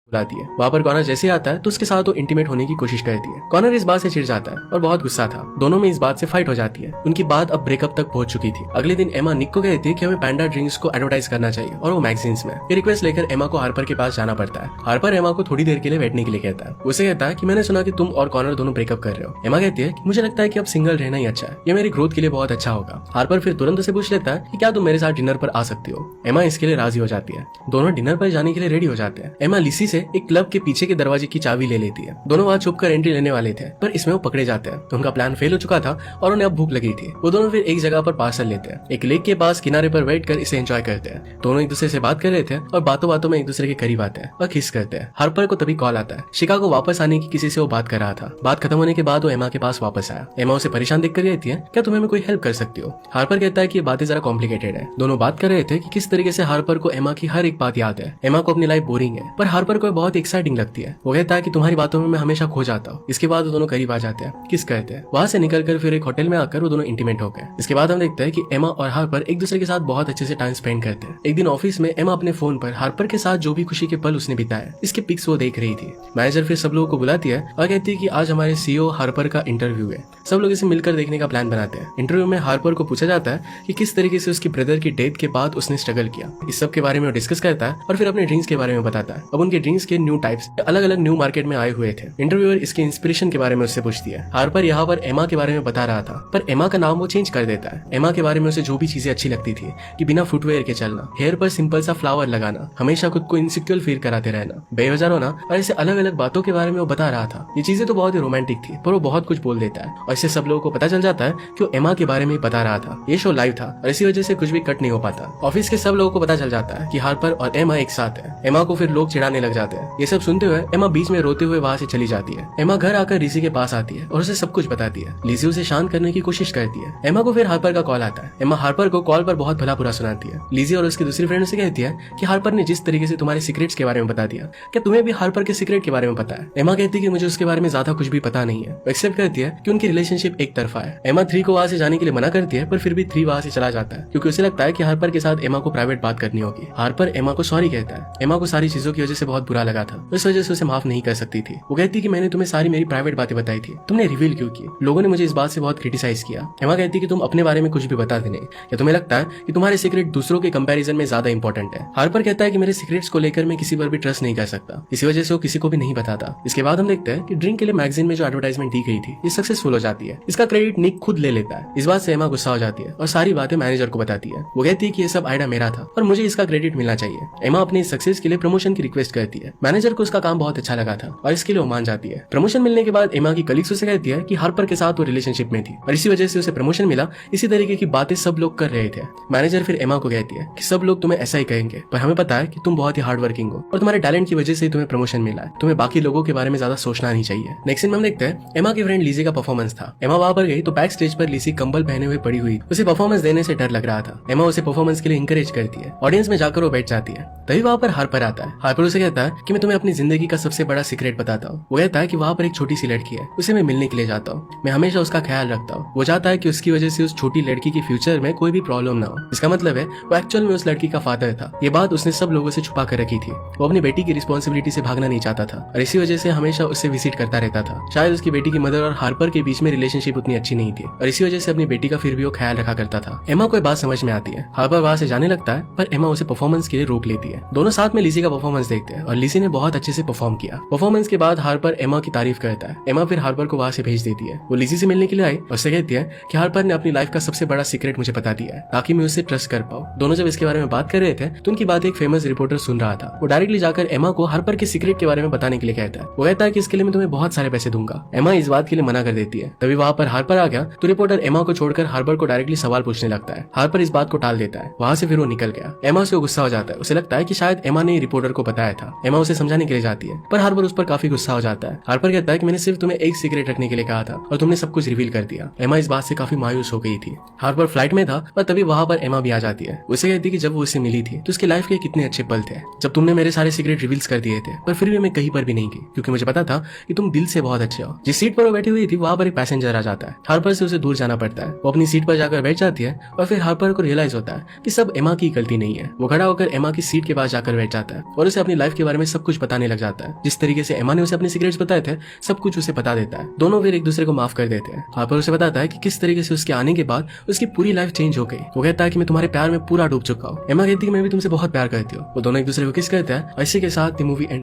बुलाती है। वहाँ पर कॉनर जैसे आता है तो उसके साथ वो इंटीमेट होने की कोशिश करती है। कॉनर इस बात से चिढ़ जाता है और बहुत गुस्सा था। दोनों में इस बात से फाइट हो जाती है। उनकी बात अब ब्रेकअप तक पहुंच चुकी थी। अगले दिन एमा निक को कहती है कि हमें पैंडा ड्रिंक्स को एडवर्टाइज करना चाहिए और वो मैगजीन्स में। ये रिक्वेस्ट लेकर एमा को हार्पर के पास जाना पड़ता है। हार्पर एमा को थोड़ी देर के लिए बैठने के लिए कहता है। उसे कहता है कि मैंने सुना कि तुम और कॉनर दोनों ब्रेकअप कर रहे हो। एमा कहती है कि मुझे लगता है कि अब सिंगल रहना ही अच्छा है, ये मेरी ग्रोथ के लिए बहुत अच्छा होगा। हार्पर फिर तुरंत उसे पूछ लेता है कि क्या तुम मेरे साथ डिनर पर आ सकती हो। एमा इसके लिए राजी हो जाती है। दोनों डिनर पर जाने के लिए रेडी हो जाते हैं। एमा लिसी से एक क्लब के पीछे के दरवाजे की चाबी ले लेती है। दोनों वहाँ छुप कर एंट्री लेने वाले थे, पर इसमें वो पकड़े जाते हैं। तो उनका प्लान फेल हो चुका था और उन्हें अब भूख लगी थी। वो दोनों फिर एक जगह पर पार्सल लेते हैं। एक लेक के पास किनारे पर बैठकर इसे एंजॉय करते हैं। दोनों एक दूसरे से बात कर रहे थे और बातों बातों में एक दूसरे के करीब आते हैं और किस करते हैं। हार्पर को तभी कॉल आता है। शिकागो वापस आने की किसी से वो बात कर रहा था। बात खत्म होने के बाद वो एमा के पास वापस आया। एमा उसे परेशान देखकर कहती है, क्या तुम्हें मैं कोई हेल्प कर सकती हो। हार्पर कहता है कि ये बातें जरा कॉम्प्लिकेटेड है। दोनों बात कर रहे थे कि किस तरीके से हार्पर को एमा की हर एक बात याद है। एमा को अपनी लाइफ बोरिंग है, पर हार्पर को बहुत एक्साइटिंग लगती है। वो कहता है कि तुम्हारी बातों में मैं हमेशा खो जाता हूँ। इसके बाद वो दोनों करीब आ जाते हैं, किस करते हैं। वहाँ से निकलकर फिर एक होटल में आकर वो दोनों इंटीमेट हो गए। इसके बाद हम देखते हैं कि एमा और हार्पर एक दूसरे के साथ बहुत अच्छे से टाइम स्पेंड करते हैं। एक दिन ऑफिस में एमा अपने फोन पर हार्पर के साथ जो भी खुशी के पल उसने बिताए इसके पिक्स वो देख रही थी। मैनेजर फिर सब लोगों को बुलाती है और कहती है कि आज हमारे सीईओ हार्पर का इंटरव्यू है। सब लोग इसे मिलकर देखने का प्लान बनाते हैं। इंटरव्यू में हार्पर को पूछा जाता है कि किस तरीके से उसकी ब्रदर की डेथ के बाद उसने स्ट्रगल किया। इस सब के बारे में वो डिस्कस करता है और फिर अपने ड्रिंक्स के बारे में बताता है। अब उनके ड्रिंक्स के न्यू टाइप्स अलग अलग न्यू मार्केट में आए हुए थे। इंटरव्यूअर इसके इंस्पिरेशन के बारे में उससे पूछती है। हार्पर यहाँ पर एमा के बारे में बता रहा था, पर एमा का नाम वो चेंज कर देता है। एमा के बारे में उसे जो भी चीजें अच्छी लगती थी कि बिना फुटवेयर के चलना, हेयर पर सिंपल सा फ्लावर लगाना, हमेशा खुद को इनसिक्योर फील कराते रहना, बेवजह होना और ऐसे अलग अलग बातों के बारे में वो बता रहा था। ये चीजें तो बहुत ही रोमांटिक थी, पर वो बहुत कुछ बोल देता है और इससे सब लोगों को पता चल जाता है कि वो एमा के बारे में बता रहा था। ये शो लाइव था और इसी वजह से कुछ भी कट नहीं हो पाता। ऑफिस के सब लोगों को पता चल जाता है कि हार्पर और एमा एक साथ है। एमा को फिर लोग चिढ़ाने लग जाते हैं। ये सब सुनते हुए एमा बीच में रोते हुए वहाँ से चली जाती है। एमा घर आकर लिसी के पास आती है और उसे सब कुछ बताती है। लिसी उसे शांत करने की कोशिश करती है। एमा को फिर हार्पर का कॉल आता है। एमा हार्पर को कॉल पर बहुत भला बुरा सुनाती है। लिजी और उसकी दूसरी फ्रेंड से कहती है कि हार्पर ने जिस तरीके से तुम्हारे सीक्रेट्स के बारे में बता दिया, क्या तुम्हें भी हार्पर के सीक्रेट के बारे में पता है। एमा कहती है कि मुझे उसके बारे में ज्यादा कुछ भी पता नहीं है। वो एक्सेप्ट करती है कि उनकी रिलेशनशिप एक तरफा है। एमा 3 को वहाँ से जाने के लिए मना करती है, पर फिर भी 3 वहाँ से चला जाता है क्योंकि उसे लगता है कि हार्पर के साथ एमा को प्राइवेट बात करनी होगी। हार्पर एमा को सॉरी कहता है। एमा को सारी चीजों की वजह से बहुत बुरा लगा था, इस वजह से उसे माफ नहीं कर सकती थी। वो कहती है कि मैंने तुम्हें सारी मेरी प्राइवेट बातें बताई थी, तुमने रिवील क्यों की। लोगों ने मुझे इस बात से बहुत क्रिटिसाइज किया। एमा कहती है कि तुम अपने बारे में कुछ भी बताते नहीं, या तुम्हें लगता है कि तुम्हारे सीक्रेट दूसरों के कंपैरिजन में ज्यादा इंपॉर्टेंट है। हार्पर कहता है कि मेरे सीक्रेट्स को लेकर मैं किसी पर भी ट्रस्ट नहीं कर सकता, इसी वजह से वो किसी को भी नहीं बताता। इसके बाद हम देखते हैं कि ड्रिंक के लिए मैगजीन में जो एडवर्टाइजमेंट दी गई थी ये सक्सेसफुल हो जाती है। इसका क्रेडिट निक खुद ले लेता है। इस बात से एमा गुस्सा हो जाती है और सारी बातें मैनेजर को बताती है। वो कहती है कि ये सब आइडिया मेरा था और मुझे इसका क्रेडिट मिलना चाहिए। एमा अपनी सक्सेस के लिए प्रमोशन की रिक्वेस्ट करती है। मैनेजर को उसका काम बहुत अच्छा लगा था और इसके लिए वो मान जाती है। प्रमोशन मिलने के बाद एमा की कलीग्स उसे कहती है कि हार्पर के साथ वो रिलेशनशिप में थी और इसी वजह से उसे प्रमोशन मिला। इसी तरीके की बातें सब लोग कर रहे थे। मैनेजर फिर एमा को कहती है कि सब लोग तुम्हें ऐसा ही कहेंगे, पर हमें पता है कि तुम बहुत ही हार्ड वर्किंग हो और तुम्हारे टैलेंट की वजह से ही तुम्हें प्रमोशन मिला है। तुम्हें बाकी लोगों के बारे में ज्यादा सोचना नहीं चाहिए। नेक्स्ट सीन में हम देखते हैं एमा की फ्रेंड लिजी का परफॉर्मेंस था। एमा वहां पर गई तो बैक स्टेज पर लिजी कंबल पहने हुए पड़ी हुई। उसे परफॉर्मेंस देने से डर लग रहा था। एमा उसे परफॉर्मेंस के लिए इंकरेज करती है। ऑडियंस में जाकर वो बैठ जाती है। तभी वहां पर हार्पर आता है। हार्पर उसे कहता है कि मैं तुम्हें अपनी जिंदगी का सबसे बड़ा सीक्रेट बताता हूँ। वो कहता है कि वहां पर एक छोटी सी लड़की है, उसे मैं मिलने के लिए जाता हूँ। मैं हमेशा उसका ख्याल रखता हूँ। वो चाहता है कि उसकी वजह से उस छोटी लड़की के फ्यूचर में कोई भी प्रॉब्लम ना हो। इसका मतलब है वो एक्चुअल में उस लड़की का फादर था। ये बात उसने सब लोगों से छुपा कर रखी थी। वो अपनी बेटी की रिस्पॉन्सिबिलिटी से भागना नहीं चाहता था और इसी वजह से हमेशा उससे विजिट करता रहता था। शायद उसकी बेटी की मदर और हार्पर के बीच में रिलेशनशिप उतनी अच्छी नहीं थी और इसी वजह से अपनी बेटी का फिर भी वो ख्याल रखा करता था। एमा को बात समझ में आती है। हार्पर वहां से जाने लगता है, पर एमा उसे परफॉर्मेंस के लिए रोक लेती है। दोनों साथ में लिजी का परफॉर्मेंस देखते हैं और लिजी ने बहुत अच्छे से परफॉर्म किया। परफॉर्मेंस के बाद हार्पर एमा की तारीफ करता है। एमा फिर हार्पर को वहां से भेज देती है। वो लिजी से मिलने के लिए आई और उससे कहती है कि हार्पर ने अपनी लाइफ का सबसे बड़ा सीक्रेट मुझे बता दिया है ताकि मैं उससे ट्रस्ट कर पाऊं। दोनों जब इसके बारे में बात कर रहे थे तो उनकी बात एक फेमस रिपोर्टर सुन रहा था। वो डायरेक्टली जाकर एमा को हार्पर के सीक्रेट के बारे में बताने के लिए कहता है। वो कहता है कि इसके लिए मैं तुम्हें बहुत सारे पैसे दूंगा। एमा इस बात के लिए मना कर देती है। तभी वहां पर हार्पर आ गया तो रिपोर्टर एमा को छोड़कर हार्पर को डायरेक्टली सवाल पूछने लगता है। हार्पर इस बात को टाल देता है। वहां से फिर वो निकल गया। एमा से गुस्सा हो जाता है। उसे लगता है कि शायद एमा ने रिपोर्टर को बताया था। एमा उसे समझाने के लिए जाती है, पर हार्पर उस पर काफी गुस्सा हो जाता है। हार्पर कहता है कि मैंने सिर्फ तुम्हें एक सीक्रेट रखने के लिए कहा था और तुमने सब कुछ रिवील कर दिया। एमा इस बात से काफी मायूस हो गई थी। हार्पर फ्लाइट में था और तभी वहां पर एमा भी आ जाती है। उसे कहती है कि जब वो उससे मिली थी तो उसकी लाइफ के कितने अच्छे पल थे, जब तुमने मेरे सारे सीक्रेट रिवील्स कर दिए थे, पर फिर भी मैं कहीं पर भी नहीं गई क्योंकि मुझे पता था कि तुम दिल से बहुत अच्छे हो। जिस सीट पर वो बैठी हुई थी वहां पर एक पैसेंजर आ जाता है। हार्पर से उसे दूर जाना पड़ता है। वो अपनी सीट पर जाकर बैठ जाती है और फिर हार्पर को रियलाइज होता है कि सब एमा की गलती नहीं है। वो खड़ा होकर एमा की सीट के पास जाकर बैठ जाता है और उसे अपनी लाइफ के बारे बारे में सब कुछ बताने लग जाता है। जिस तरीके से एमा ने उसे अपने सीक्रेट्स बताए थे सब कुछ उसे बता देता है। दोनों फिर एक दूसरे को माफ कर देते हैं। हार्पर उसे बताता है कि किस तरीके से उसके आने के बाद उसकी पूरी लाइफ चेंज हो गई। वो कहता है कि मैं तुम्हारे प्यार में पूरा डूब चुका हूँ। एमा कहती है मैं भी तुमसे बहुत प्यार करती हूँ। वो दोनों एक दूसरे को किस करते हैं। इसी के साथ मूवी